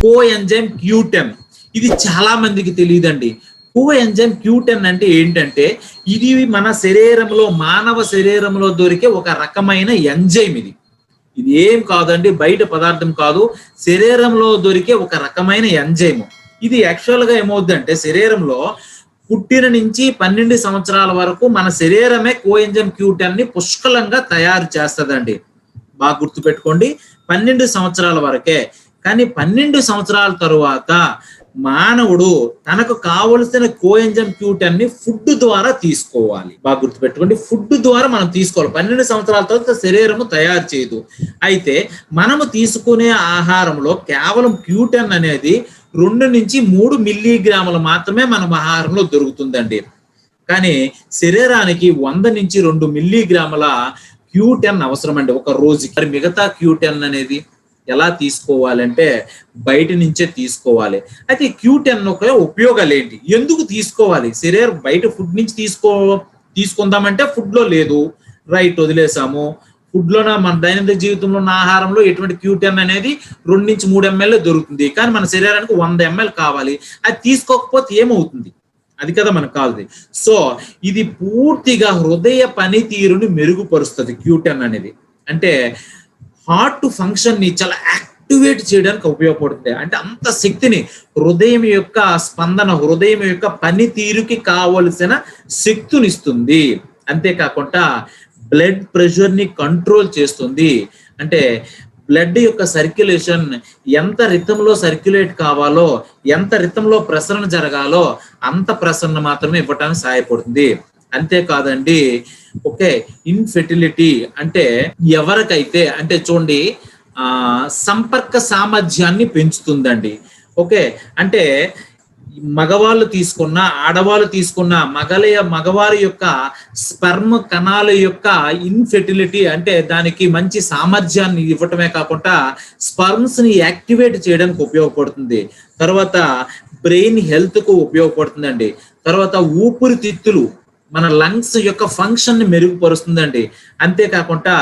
Coenzyme Q10. ఇది చాలా మందికి తెలియదండి. కోఎంజైమ్ Q10 అంటే ఏంటంటే ఇది మన శరీరంలో మానవ శరీరంలో దొరికే ఒక రకమైన ఎంజైమ్. ఇది ఏం కాదండి, బయట పదార్థం కాదు, శరీరంలో దొరికే ఒక రకమైన ఎంజైమ్. ఇది యాక్చువల్గా ఏమవుద్దంటే శరీరంలో పుట్టిన నుంచి 12 సంవత్సరాల వరకు మన శరీరమే కోఎంజైమ్ Q10 ని పుష్కలంగా తయారు చేస్తుందండి. బాగా గుర్తుపెట్టుకోండి, 12 సంవత్సరాల వరకే. కానీ 12 సంవత్సరాల తరువాత మానవుడు తనకు కావలసిన కోఎంజైమ్ Q10 ని ఫుడ్ ద్వారా తీసుకోవాలి. బాగా గుర్తుపెట్టుకోండి, ఫుడ్ ద్వారా మనం తీసుకోవాలి. 12 సంవత్సరాల తర్వాత శరీరము తయారు చేయదు. అయితే మనము తీసుకునే ఆహారంలో కేవలం Q10 అనేది 2 నుంచి 3 మిల్లీగ్రాములు మాత్రమే మన ఆహారంలో దొరుకుతుందండి. కానీ శరీరానికి 100 నుంచి 2 మిల్లీగ్రాముల Q10 అవసరం అండి ఒక రోజుకి. మరి మిగతా Q10 అనేది ఎలా తీసుకోవాలంటే బయట నుంచే తీసుకోవాలి. అయితే Q10 యొక్క ఉపయోగాలు ఏంటి, ఎందుకు తీసుకోవాలి? శరీరం బయట ఫుడ్ నుంచి తీసుకుందామంటే ఫుడ్ లో లేదు, రైట్, వదిలేసాము. ఫుడ్ లోన మన దైనందిన జీవితంలో ఉన్న ఆహారంలో ఎటువంటి Q10 అనేది 2 నుంచి 3 ml దొరుకుతుంది. కానీ మన శరీరానికి 100 ml కావాలి. అది తీసుకోకపోతే ఏమవుతుంది? అది కదా మనకు కావాలి. సో ఇది పూర్తిగా హృదయ పనితీరుని మెరుగుపరుస్తుంది Q10 అనేది. అంటే హార్ట్ ఫంక్షన్ ని చాలా యాక్టివేట్ చేయడానికి ఉపయోగపడుతుంది. అంటే అంత శక్తిని, హృదయం యొక్క స్పందన, హృదయం యొక్క పనితీరుకి కావలసిన శక్తిని ఇస్తుంది. అంతేకాకుండా బ్లడ్ ప్రెషర్ ని కంట్రోల్ చేస్తుంది. అంటే బ్లడ్ యొక్క సర్క్యులేషన్ ఎంత రితంలో సర్క్యులేట్ కావాలో, ఎంత రితంలో ప్రసరణ జరగాలో అంత ప్రసరణ మాత్రమే ఇవ్వటానికి సహాయపడుతుంది. అంతేకాదండి, ఓకే, ఇన్ఫెర్టిలిటీ అంటే ఎవరికైతే అంటే చూడండి సంపర్క సామర్థ్యాన్ని పెంచుతుందండి. ఓకే, అంటే మగవాళ్ళు తీసుకున్న ఆడవాళ్ళు తీసుకున్న మగవారి యొక్క స్పెర్మ్ కణాల యొక్క ఇన్ఫెర్టిలిటీ అంటే దానికి మంచి సామర్థ్యాన్ని ఇవ్వటమే కాకుండా స్పర్మ్స్ ని యాక్టివేట్ చేయడానికి ఉపయోగపడుతుంది. తర్వాత బ్రెయిన్ హెల్త్ కు ఉపయోగపడుతుందండి. తర్వాత ఊపిరితిత్తులు, మన లంగ్స్ యొక్క ఫంక్షన్ ని మెరుగుపరుస్తుందండి. అంతేకాకుండా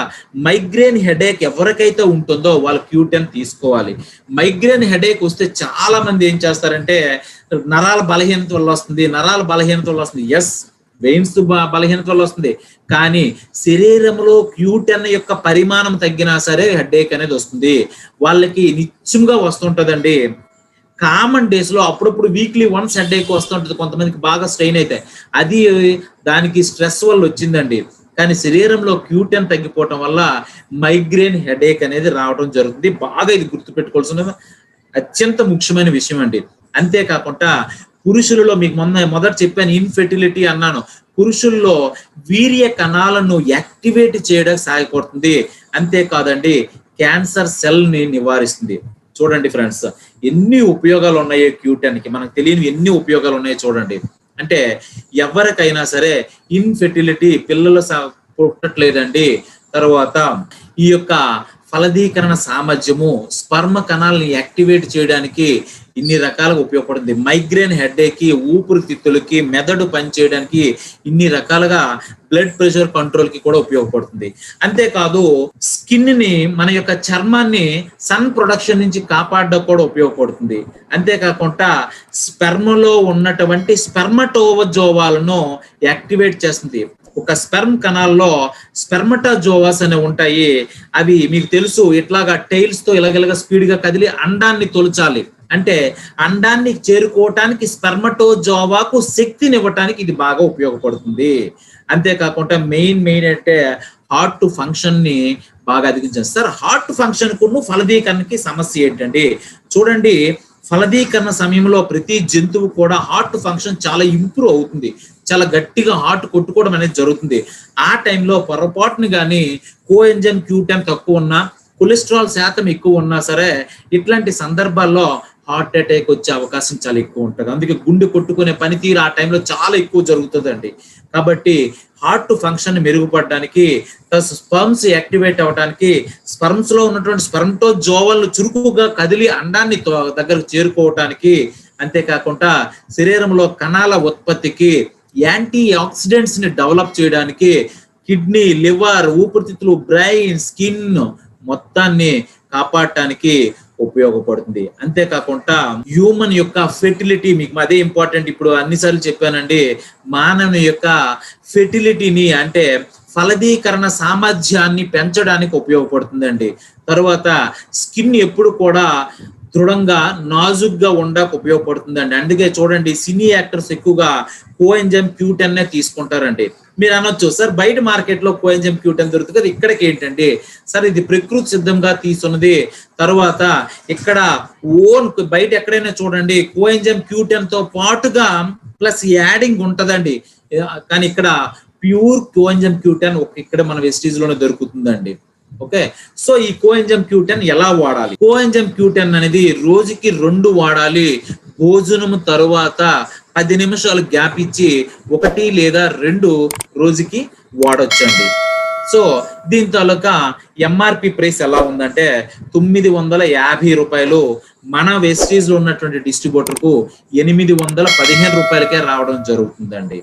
మైగ్రేన్ హెడేక్ ఎవరికైతే ఉంటుందో వాళ్ళు Q10 తీసుకోవాలి. మైగ్రేన్ హెడేక్ వస్తే చాలా మంది ఏం చేస్తారంటే నరాల బలహీనత వల్ల వస్తుంది. ఎస్, వెయిన్స్ బలహీనత వల్ల వస్తుంది. కానీ శరీరంలో Q10 యొక్క పరిమాణం తగ్గినా సరే హెడేక్ అనేది వస్తుంది. వాళ్ళకి నిత్యంగా వస్తుంటదండి. కామన్ డేస్ లో అప్పుడప్పుడు వీక్లీ వన్స్ హెడేక్ వస్తుంటుంది. కొంతమందికి బాగా స్ట్రెయిన్ అయితే అది దానికి స్ట్రెస్ వల్ల వచ్చిందండి. కానీ శరీరంలో Q10 తగ్గిపోవటం వల్ల మైగ్రేన్ హెడేక్ అనేది రావడం జరుగుతుంది. బాగా ఇది గుర్తుపెట్టుకోవాల్సిన అత్యంత ముఖ్యమైన విషయం అండి. అంతేకాకుండా పురుషులలో మీకు మొదట చెప్పాను ఇన్ఫెర్టిలిటీ అన్నాను. పురుషుల్లో వీర్య కణాలను యాక్టివేట్ చేయడానికి సహాయపడుతుంది. అంతేకాదండి, క్యాన్సర్ సెల్ ని నివారిస్తుంది. చూడండి ఫ్రెండ్స్, ఎన్ని ఉపయోగాలు ఉన్నాయో Q10 కి, మనకు తెలియని ఎన్ని ఉపయోగాలు ఉన్నాయో చూడండి. అంటే ఎవరికైనా సరే ఇన్ఫెర్టిలిటీ, పిల్లలు పుట్టట్లేదండి, తర్వాత ఈ యొక్క ఫలదీకరణ సామర్థ్యము, స్పర్మ కణాలని యాక్టివేట్ చేయడానికి ఇన్ని రకాలుగా ఉపయోగపడుతుంది. మైగ్రేన్ హెడేక్ కి, ఊపిరితిత్తులకి, మెదడు పనిచేయడానికి, ఇన్ని రకాలుగా బ్లడ్ ప్రెషర్ కంట్రోల్ కి కూడా ఉపయోగపడుతుంది. అంతేకాదు స్కిన్ ని, మన యొక్క చర్మాన్ని సన్ ప్రొడక్షన్ నుంచి కాపాడడానికి కూడా ఉపయోగపడుతుంది. అంతేకాకుండా స్పెర్మలో ఉన్నటువంటి స్పెర్మటోజోవాలను యాక్టివేట్ చేస్తుంది. ఒక స్పెర్మ్ కణాల్లో స్పెర్మటోజోవాస్ అనేవి ఉంటాయి. అవి మీకు తెలుసు, ఇట్లాగా టైల్స్ తో ఇలాగ స్పీడ్ గా కదిలి అండాన్ని తొలచాలి. అంటే అండాన్ని చేరుకోవటానికి స్పెర్మటోజోవాకు శక్తిని ఇవ్వటానికి ఇది బాగా ఉపయోగపడుతుంది. అంతేకాకుండా మెయిన్ అంటే హార్ట్ ఫంక్షన్ ని బాగా అధిగమించారు. హార్ట్ ఫంక్షన్ కు ఫలదీకరణకి సమస్య ఏంటండి? చూడండి, ఫలదీకరణ సమయంలో ప్రతి జంతువు కూడా హార్ట్ ఫంక్షన్ చాలా ఇంప్రూవ్ అవుతుంది. చాలా గట్టిగా హార్ట్ కొట్టుకోవడం అనేది జరుగుతుంది. ఆ టైంలో పొరపాటుని కానీ కోఎంజైమ్ Q10 తక్కువ ఉన్నా, కొలెస్ట్రాల్ శాతం ఎక్కువ ఉన్నా సరే ఇట్లాంటి సందర్భాల్లో హార్ట్ అటాక్ వచ్చే అవకాశం చాలా ఎక్కువ ఉంటుంది. అందుకే గుండె కొట్టుకునే పనితీరు ఆ టైంలో చాలా ఎక్కువ జరుగుతుందండి. కాబట్టి హార్ట్ ఫంక్షన్ మెరుగుపడడానికి, స్పర్మ్స్ యాక్టివేట్ అవ్వడానికి, స్పర్మ్స్ లో ఉన్నటువంటి స్పెర్మటోజోవాలు చురుకుగా కదిలి అండాన్ని దగ్గరకు చేరుకోవటానికి, అంతేకాకుండా శరీరంలో కణాల ఉత్పత్తికి, యాంటీ ఆక్సిడెంట్స్ ని డెవలప్ చేయడానికి, కిడ్నీ, లివర్, ఊపిరితిత్తులు, బ్రెయిన్, స్కిన్ మొత్తాన్ని కాపాడటానికి ఉపయోగపడుతుంది. అంతేకాకుండా హ్యూమన్ యొక్క ఫెర్టిలిటీ, మీకు అదే ఇంపార్టెంట్, ఇప్పుడు అన్నిసార్లు చెప్పానండి, మానవుని యొక్క ఫెర్టిలిటీని అంటే ఫలదీకరణ సామర్థ్యాన్ని పెంచడానికి ఉపయోగపడుతుందండి. తర్వాత స్కిన్ ఎప్పుడు కూడా దృఢంగా నాజుగ్గా ఉండడానికి ఉపయోగపడుతుందండి. అందుకే చూడండి సినీ యాక్టర్స్ ఎక్కువగా కోఎంజైమ్ Q10 తీసుకుంటారండి. మీరు అనొచ్చు సార్ బయట మార్కెట్ లో కోఎంజైమ్ Q10 దొరుకుతుంది కదా, ఇక్కడికి ఏంటండి సార్, ఇది ప్రకృతి సిద్ధంగా తీసుకున్నది. తర్వాత ఇక్కడ ఓన్ బయట ఎక్కడైనా చూడండి కోఎంజైమ్ Q10 తో పాటుగా ప్లస్ యాడింగ్ ఉంటదండి, కానీ ఇక్కడ ప్యూర్ కోఎంజైమ్ Q10 ఇక్కడ మన వెస్టీజ్ లోనే దొరుకుతుందండి. ఓకే, సో ఈ కోఎంజైమ్ Q10 ఎలా వాడాలి? కోఎంజైమ్ Q10 అనేది రోజుకి 2 వాడాలి. భోజనం తరువాత 10 నిమిషాలు గ్యాప్ ఇచ్చి 1 లేదా 2 రోజుకి వాడొచ్చండి. సో దీని తాలూకా ఎంఆర్పి ప్రైస్ ఎలా ఉందంటే 950 రూపాయలు. మన వెస్టీజ్ లో ఉన్నటువంటి డిస్ట్రిబ్యూటర్ కు 815 రూపాయలకే రావడం జరుగుతుందండి.